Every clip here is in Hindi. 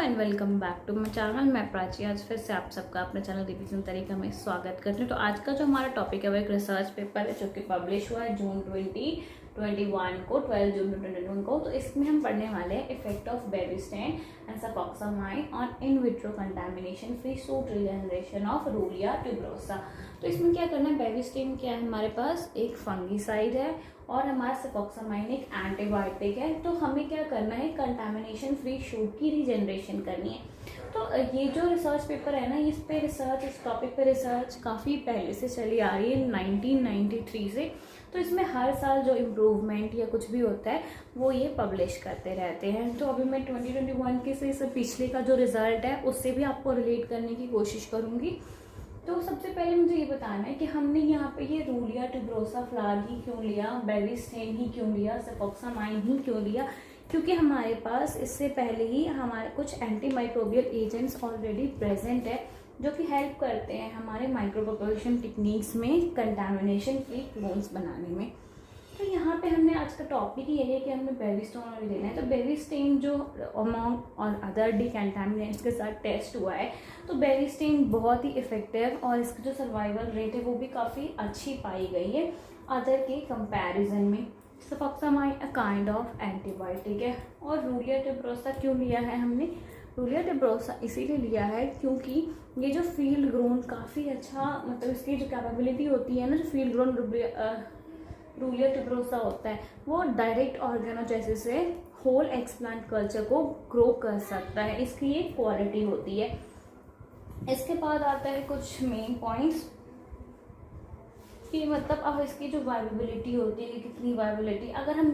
And welcome back to my channel. मैं प्राची आज फिर से आप सबका अपने चैनल रिवीजन तरीका में स्वागत करती हूँ। तो आज का जो हमारा टॉपिक है वो एक रिसर्च पेपर है जो कि पब्लिश हुआ है जून 2021 को, 12 जून 2021 को। तो इसमें हम पढ़ने वाले हैं effect of bavistatin and cefoxamide on in vitro contamination free shoot regeneration of Ruellia tuberosa. तो इसमें क्या करना है, बेबिस्टैटिन क्या है हमारे पास, एक फंगीसाइड है और हमारा सफॉक्सामाइड एक एंटीबायोटिक है। तो हमें क्या करना है, कंटामिनेशन फ्री शूट की रीजनरेशन करनी है। तो ये जो रिसर्च पेपर है ना, इस टॉपिक पे रिसर्च काफ़ी पहले से चली आ रही है, 1993 से। तो इसमें हर साल जो इम्प्रूवमेंट या कुछ भी होता है वो ये पब्लिश करते रहते हैं। तो अभी मैं 2021 के से पिछले का जो रिजल्ट है उससे भी आपको रिलेट करने की कोशिश करूँगी। तो सबसे पहले मुझे ये बताना है कि हमने यहाँ पे ये रूलिया ट्यूबरोसा फ्लावर ही क्यों लिया, बेबिस्टैटिन ही क्यों लिया, सफॉक्सामाइड ही क्यों लिया, क्योंकि हमारे पास इससे पहले ही हमारे कुछ एंटीमाइक्रोबियल एजेंट्स ऑलरेडी प्रेजेंट है जो कि हेल्प करते हैं हमारे माइक्रोप्रोपगेशन टेक्निक्स में कंटामिनेशन फ्री क्लोन्स बनाने में। तो यहाँ पे हमने आज का टॉपिक ये है कि हमें बेबिस्टैटिन लेना है। तो बेबिस्टैटिन जो अमॉन्ग और अदर डिकंटामिनेंट्स के साथ टेस्ट हुआ है, तो बेबिस्टैटिन बहुत ही इफेक्टिव और इसकी जो सर्वाइवल रेट है वो भी काफ़ी अच्छी पाई गई है अदर के कंपैरिजन में। सफॉक्सामाइड अ काइंड ऑफ एंटीबायोटिक है। और रूलिया ट्यूबरोसा क्यों लिया है हमने, रूलिया ट्यूबरोसा इसीलिए लिया है क्योंकि ये जो फील्ड ग्रोन काफ़ी अच्छा, मतलब इसकी जो कैपेबिलिटी होती है ना, जो फील्ड ग्रोन रूलिया ट्यूबरोसा होता है वो डायरेक्ट ऑर्गेनोजेनेसिस से होल एक्सप्लांट कल्चर को ग्रो कर सकता है, इसकी ये क्वालिटी होती है। इसके बाद आता है कुछ मेन पॉइंट्स कि मतलब अब इसकी जो वायबिलिटी होती है कि कितनी वायबिलिटी, अगर हम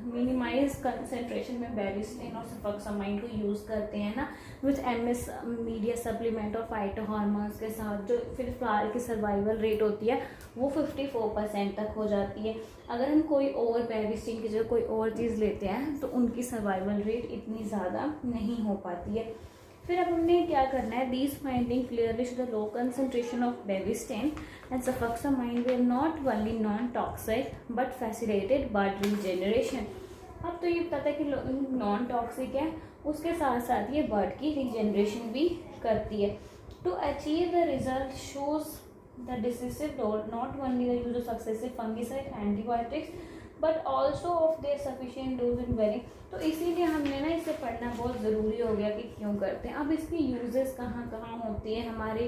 मिनिमाइज कंसेंट्रेशन में बेबिस्टैटिन और सफॉक्सामाइड को यूज़ करते हैं ना विथ एमएस मीडिया सप्लीमेंट और फाइटो हार्मोन्स के साथ, जो फिर फ्लावर की सर्वाइवल रेट होती है वो 54% तक हो जाती है। अगर हम कोई और बेबिस्टैटिन की जगह कोई और चीज़ लेते हैं तो उनकी सर्वाइवल रेट इतनी ज़्यादा नहीं हो पाती है। फिर अब हमने क्या करना है, these finding clearly show the low concentration of bavistatin and cefoxamide were not only non toxic but facilitated bud regeneration. अब तो ये पता है कि नॉन टॉक्सिक है, उसके साथ साथ ये बर्ड की रीजनरेशन भी करती है। To achieve the result shows the decisive role not only the use of successive fungicide antibiotics but also of their sufficient dose in very. तो इसीलिए हमने ना इसे पढ़ना बहुत ज़रूरी हो गया कि क्यों करते हैं। अब इसकी यूजेस कहाँ कहाँ होती है, हमारे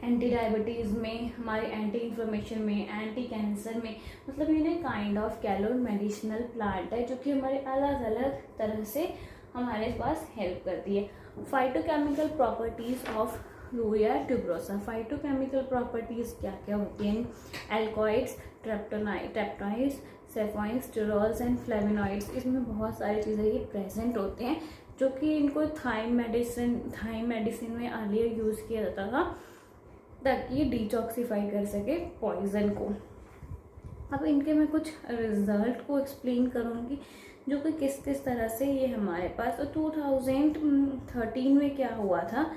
एंटी डायबिटीज़ में, हमारे एंटी इन्फ्लेमेशन में, एंटी कैंसर में, मतलब ये ना काइंड ऑफ कैलो मेडिसिनल प्लांट है जो कि हमारे अलग अलग तरह से हमारे पास हेल्प करती है। Phytochemical properties of Ruellia tuberosa. Phytochemical properties क्या क्या होती हैं, alkaloids, triterpenoids, saponins, sterols and flavonoids, इसमें बहुत सारी चीज़ें ये प्रेजेंट होते हैं जो कि इनको थाइम मेडिसिन में अर्लियर यूज़ किया जाता था ताकि ये डिटॉक्सिफाई कर सके पॉइजन को। अब इनके मैं कुछ रिजल्ट को एक्सप्लेन करूँगी जो कि किस किस तरह से ये हमारे पास। 2013 में क्या हुआ था,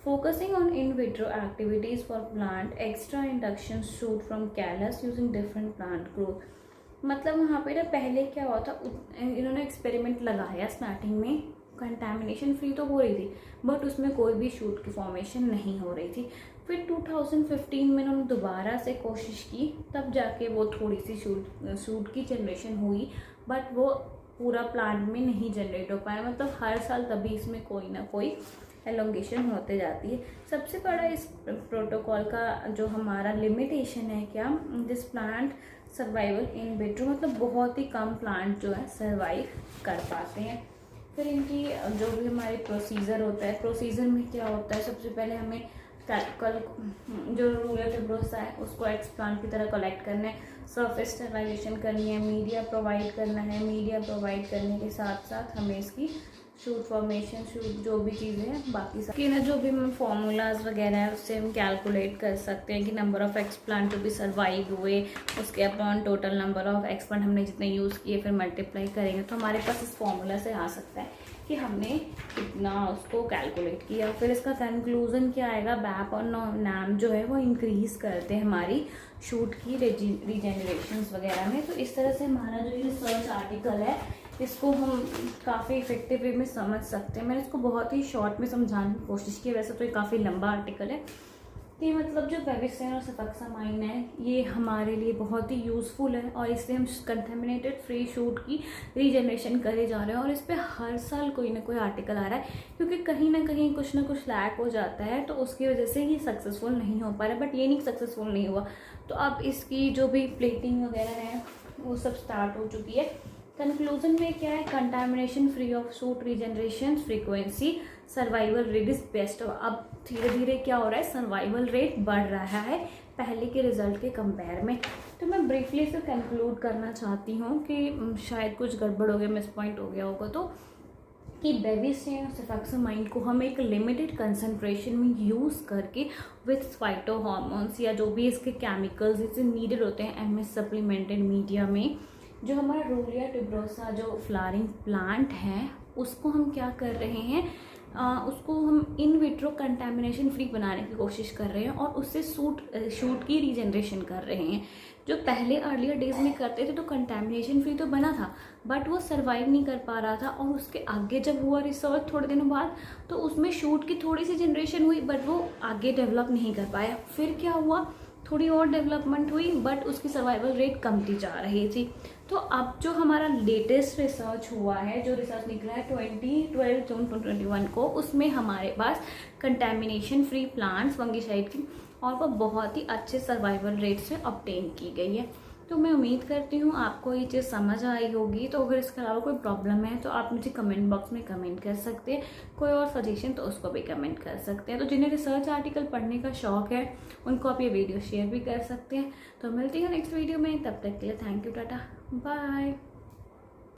focusing on in vitro activities for plant extra induction shoot from callus using different plant growth. मतलब वहाँ पे ना पहले क्या हुआ था, इन्होंने एक्सपेरिमेंट लगाया स्टार्टिंग में, कंटामिनेशन फ्री तो हो रही थी बट उसमें कोई भी शूट की फॉर्मेशन नहीं हो रही थी। फिर 2015 में उन्होंने दोबारा से कोशिश की, तब जाके वो थोड़ी सी शूट की जनरेशन हुई बट वो पूरा प्लांट में नहीं जनरेट हो पाया। मतलब हर साल तभी इसमें कोई ना कोई एलोंगेशन होते जाती है। सबसे बड़ा इस प्रोटोकॉल का जो हमारा लिमिटेशन है क्या, this plant survival in vitro, मतलब बहुत ही कम प्लांट जो है सर्वाइव कर पाते हैं। फिर इनकी जो भी हमारे प्रोसीजर होता है, प्रोसीजर में क्या होता है, सबसे पहले हमें जो रूलिया ट्यूबरोसा है उसको एक्सप्लांट की तरह कलेक्ट करना है, सरफेस स्टेरिलाइजेशन करनी है, मीडिया प्रोवाइड करना है। मीडिया प्रोवाइड करने के साथ साथ हमें इसकी शूट फॉर्मेशन, शूट जो भी चीज़ें हैं बाकी सब ना, जो भी फॉर्मूलाज वगैरह है उससे हम कैलकुलेट कर सकते हैं कि नंबर ऑफ़ एक्सप्लांट जो भी सर्वाइव हुए उसके upon total number of explant हमने जितने यूज़ किए फिर मल्टीप्लाई करेंगे तो हमारे पास इस फॉर्मूला से आ सकता है कि हमने कितना उसको कैलकुलेट किया। फिर इसका कंक्लूजन क्या आएगा, बैप और नैम जो है वो इंक्रीज़ करते हैं हमारी शूट की रीजनरेशन वगैरह में। तो इस तरह से हमारा जो ये रिसर्च आर्टिकल है इसको हम काफ़ी इफेक्टिव वे में समझ सकते हैं। मैंने इसको बहुत ही शॉर्ट में समझाने की कोशिश की, वैसे तो ये काफ़ी लंबा आर्टिकल है कि मतलब जो बेबिस्टेन और सफक्सामाइन है ये हमारे लिए बहुत ही यूज़फुल है और इससे हम कंटेमिनेटेड फ्री शूट की रीजनरेशन करे जा रहे हैं। और इस पर हर साल कोई ना कोई आर्टिकल आ रहा है, क्योंकि कहीं ना कहीं कुछ ना कुछ लैक हो जाता है, तो उसकी वजह से ही सक्सेसफुल नहीं हो पा रहा है। बट ये नहीं सक्सेसफुल नहीं हुआ, तो अब इसकी जो भी प्लेटिंग वगैरह है वो सब स्टार्ट हो चुकी है। कंक्लूजन में क्या है, contamination free of shoot regeneration frequency survival rate is best. अब धीरे धीरे क्या हो रहा है, सर्वाइवल रेट बढ़ रहा है पहले के रिजल्ट के कंपेयर में। तो मैं ब्रीफली से कंक्लूड करना चाहती हूँ कि शायद कुछ गड़बड़ हो गया, मिस पॉइंट हो गया होगा, तो कि बेबिस्टेन और सफक्सामाइन को हम एक लिमिटेड कंसंट्रेशन में यूज़ करके विथ फाइटोहॉर्मोन्स या जो भी इसके केमिकल्स इससे नीडेड होते हैं एमएस सप्लीमेंटेड मीडिया में, जो हमारा रोलिया ट्यूबरोसा जो फ्लावरिंग प्लांट है उसको हम क्या कर रहे हैं, उसको हम इन विट्रो कंटेमिनेशन फ्री बनाने की कोशिश कर रहे हैं और उससे शूट की रीजनरेशन कर रहे हैं। जो पहले अर्लियर डेज में करते थे तो कंटेमिनेशन फ्री तो बना था, बट वो सर्वाइव नहीं कर पा रहा था। और उसके आगे जब हुआ रिसर्च थोड़े दिनों बाद, तो उसमें शूट की थोड़ी सी जनरेशन हुई, बट वो आगे डेवलप नहीं कर पाया। फिर क्या हुआ, थोड़ी और डेवलपमेंट हुई, बट उसकी सर्वाइवल रेट कमती जा रही थी। तो अब जो हमारा लेटेस्ट रिसर्च हुआ है, जो रिसर्च निकला है 12 जून 2021 को, उसमें हमारे पास कंटेमिनेशन फ्री प्लांट्स फंगिसाइड की, और वो बहुत ही अच्छे सर्वाइवल रेट से ऑब्टेन की गई है। तो मैं उम्मीद करती हूँ आपको ये चीज़ समझ आई होगी। तो अगर इसके अलावा कोई प्रॉब्लम है तो आप मुझे कमेंट बॉक्स में कमेंट कर सकते हैं, कोई और सजेशन तो उसको भी कमेंट कर सकते हैं। तो जिन्हें रिसर्च आर्टिकल पढ़ने का शौक है उनको आप ये वीडियो शेयर भी कर सकते हैं। तो मिलती हूँ नेक्स्ट वीडियो में, तब तक के लिए थैंक यू, टाटा, बाय।